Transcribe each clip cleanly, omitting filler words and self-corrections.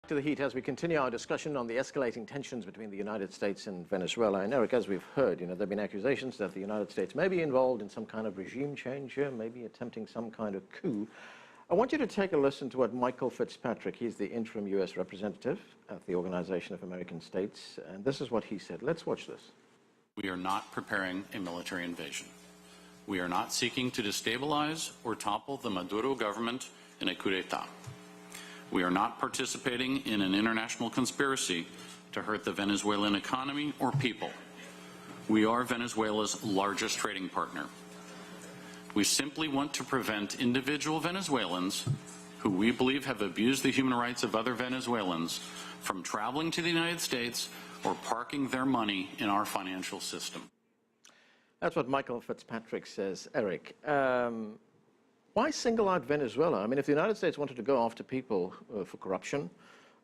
To the heat as we continue our discussion on the escalating tensions between the United States and Venezuela. And Eric, as we've heard, there have been accusations that the United States may be involved in some kind of regime change here, maybe attempting some kind of coup. I want you to take a listen to what Michael Fitzpatrick, he's the interim U.S. representative at the Organization of American States, and this is what he said. Let's watch this. We are not preparing a military invasion. We are not seeking to destabilize or topple the Maduro government in a coup d'etat. We are not participating in an international conspiracy to hurt the Venezuelan economy or people. We are Venezuela's largest trading partner. We simply want to prevent individual Venezuelans who we believe have abused the human rights of other Venezuelans from traveling to the United States or parking their money in our financial system. That's what Michael Fitzpatrick says. Eric, why single out Venezuela? I mean, if the United States wanted to go after people for corruption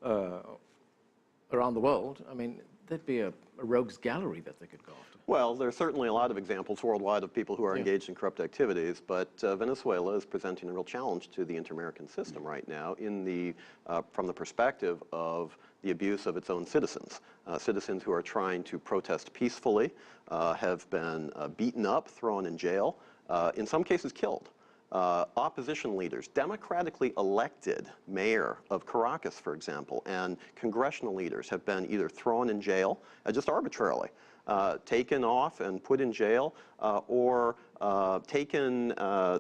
around the world, I mean, there'd be a rogues gallery that they could go after. Well, there's certainly a lot of examples worldwide of people who are engaged in corrupt activities, but Venezuela is presenting a real challenge to the inter-American system right now from the perspective of the abuse of its own citizens. Citizens who are trying to protest peacefully have been beaten up, thrown in jail, in some cases killed. Opposition leaders, democratically elected mayor of Caracas, for example, and congressional leaders have been either thrown in jail, just arbitrarily, taken off and put in jail, or taken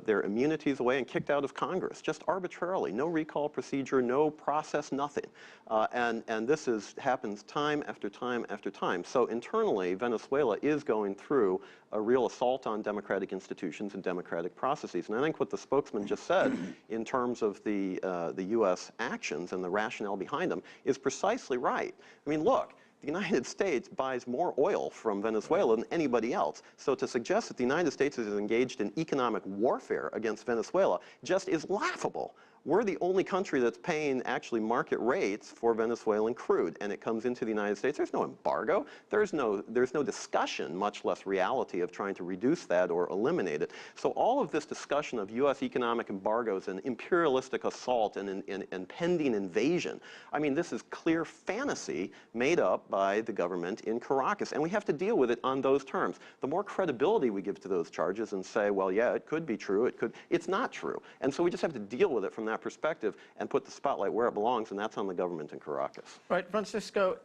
their immunities away and kicked out of Congress, just arbitrarily. No recall procedure, no process, nothing. And this happens time after time after time. So internally, Venezuela is going through a real assault on democratic institutions and democratic processes. And I think what the spokesman just said in terms of the U.S. actions and the rationale behind them is precisely right. I mean, look, the United States buys more oil from Venezuela than anybody else. So to suggest that the United States is engaged in economic warfare against Venezuela just is laughable. We're the only country that's paying actually market rates for Venezuelan crude, and it comes into the United States. There's no embargo. There's no discussion, much less reality, of trying to reduce that or eliminate it. So all of this discussion of U.S. economic embargoes and imperialistic assault and impending invasion, I mean, this is clear fantasy made up by the government in Caracas, and we have to deal with it on those terms. The more credibility we give to those charges and say, well, yeah, it could be true, it's not true. And so we just have to deal with it from that perspective and put the spotlight where it belongs, and that's on the government in Caracas. Right, Francisco,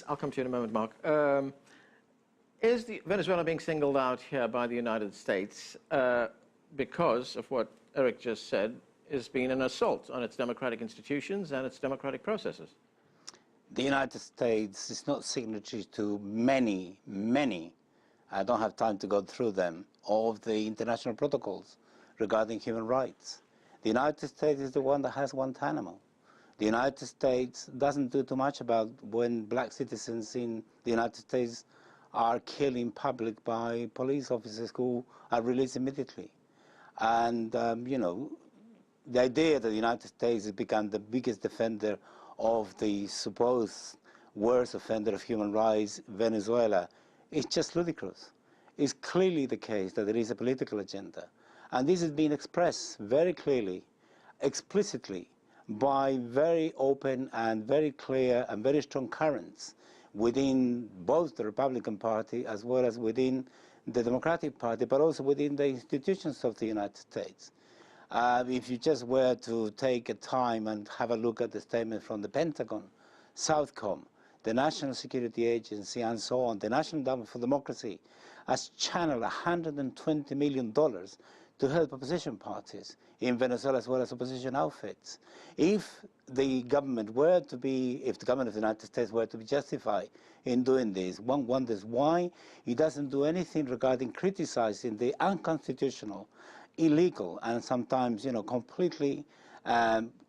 I'll come to you in a moment, Mark. Is Venezuela being singled out here by the United States because of what Eric just said is being an assault on its democratic institutions and its democratic processes? The United States is not signatory to many, I don't have time to go through them, of the international protocols regarding human rights. The United States is the one that has Guantanamo. The United States doesn't do too much about when black citizens in the United States are killed in public by police officers who are released immediately. And, the idea that the United States has become the biggest defender of the supposed worst offender of human rights, Venezuela, is just ludicrous. It's clearly the case that there is a political agenda. And this has been expressed very clearly, explicitly, by very open and very clear and very strong currents within both the Republican Party as well as within the Democratic Party, but also within the institutions of the United States. If you just were to take a time and have a look at the statement from the Pentagon, Southcom, the National Security Agency, and so on, the National Endowment for Democracy has channeled $120 million to help opposition parties in Venezuela as well as opposition outfits. If the government of the United States were to be justified in doing this, one wonders why it doesn't do anything regarding criticizing the unconstitutional, illegal, and sometimes, completely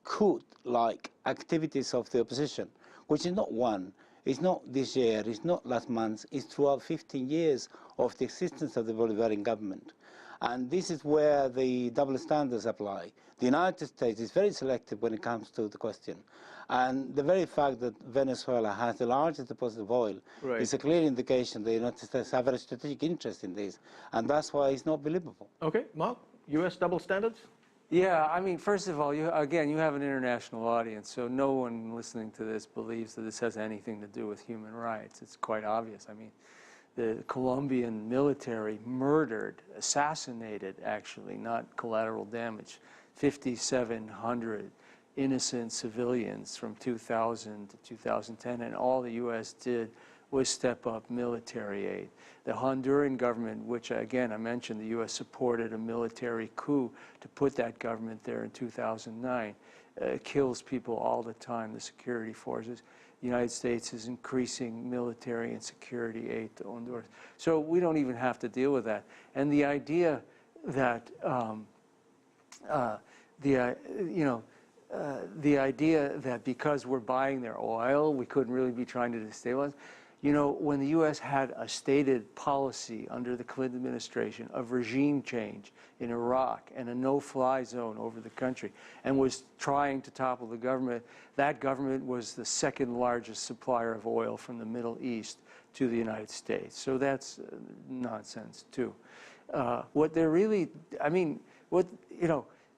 coup-like activities of the opposition, which is not one, it's not this year, it's not last month, it's throughout 15 years of the existence of the Bolivarian government. And this is where the double standards apply. The United States is very selective when it comes to the question. And the very fact that Venezuela has the largest deposit of oil is a clear indication that the United States have a strategic interest in this. And that's why it's not believable. Okay, Mark, U.S. double standards? Yeah, I mean, first of all, you have an international audience, so no one listening to this believes that this has anything to do with human rights. It's quite obvious. I mean, the Colombian military murdered, assassinated, actually, not collateral damage, 5,700 innocent civilians from 2000 to 2010, and all the U.S. did was step up military aid. The Honduran government, which again I mentioned, the U.S. supported a military coup to put that government there in 2009, kills people all the time, the security forces. The United States is increasing military and security aid to Honduras. So we don't even have to deal with that. And the idea that the idea that because we're buying their oil, we couldn't really be trying to destabilize. You know, when the U.S. had a stated policy under the Clinton administration of regime change in Iraq and a no-fly zone over the country and was trying to topple the government, that government was the second largest supplier of oil from the Middle East to the United States. So that's nonsense, too. What they're really, I mean,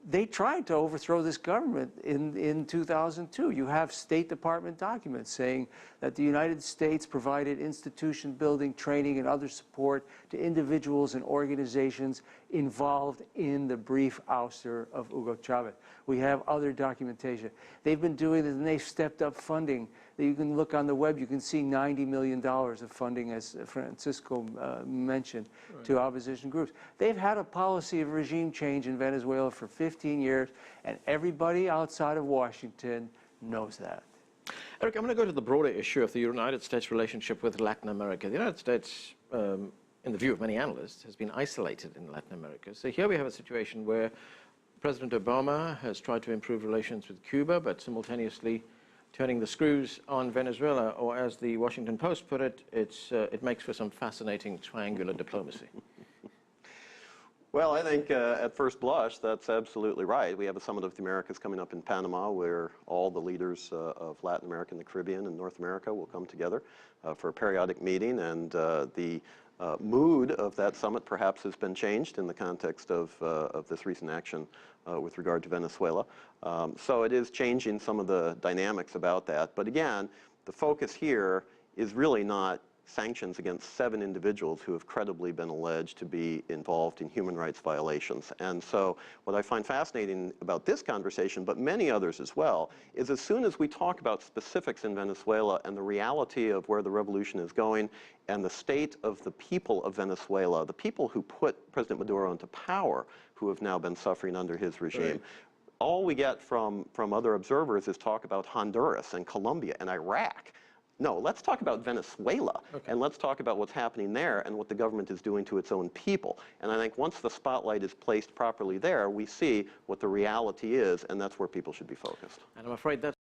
they tried to overthrow this government in 2002. You have State Department documents saying that the United States provided institution building, training, and other support to individuals and organizations involved in the brief ouster of Hugo Chavez. We have other documentation. They've been doing this, and they've stepped up funding. You can look on the web, you can see $90 million of funding, as Francisco mentioned, to opposition groups. They've had a policy of regime change in Venezuela for 15 years, and everybody outside of Washington knows that. Eric, I'm going to go to the broader issue of the United States relationship with Latin America. The United States, in the view of many analysts, has been isolated in Latin America. So here we have a situation where President Obama has tried to improve relations with Cuba, but simultaneously turning the screws on Venezuela, or as the Washington Post put it, it makes for some fascinating triangular diplomacy. Well, I think at first blush, that's absolutely right. We have a Summit of the Americas coming up in Panama where all the leaders of Latin America and the Caribbean and North America will come together for a periodic meeting, and the mood of that summit perhaps has been changed in the context of this recent action with regard to Venezuela. So it is changing some of the dynamics about that. But again, the focus here is really not sanctions against 7 individuals who have credibly been alleged to be involved in human rights violations. And so what I find fascinating about this conversation, but many others as well, is as soon as we talk about specifics in Venezuela and the reality of where the revolution is going and the state of the people of Venezuela, the people who put President Maduro into power, who have now been suffering under his regime, right, all we get from other observers is talk about Honduras and Colombia and Iraq. No, let's talk about Venezuela, and let's talk about what's happening there and what the government is doing to its own people. And I think once the spotlight is placed properly there, we see what the reality is, and that's where people should be focused. And I'm afraid that's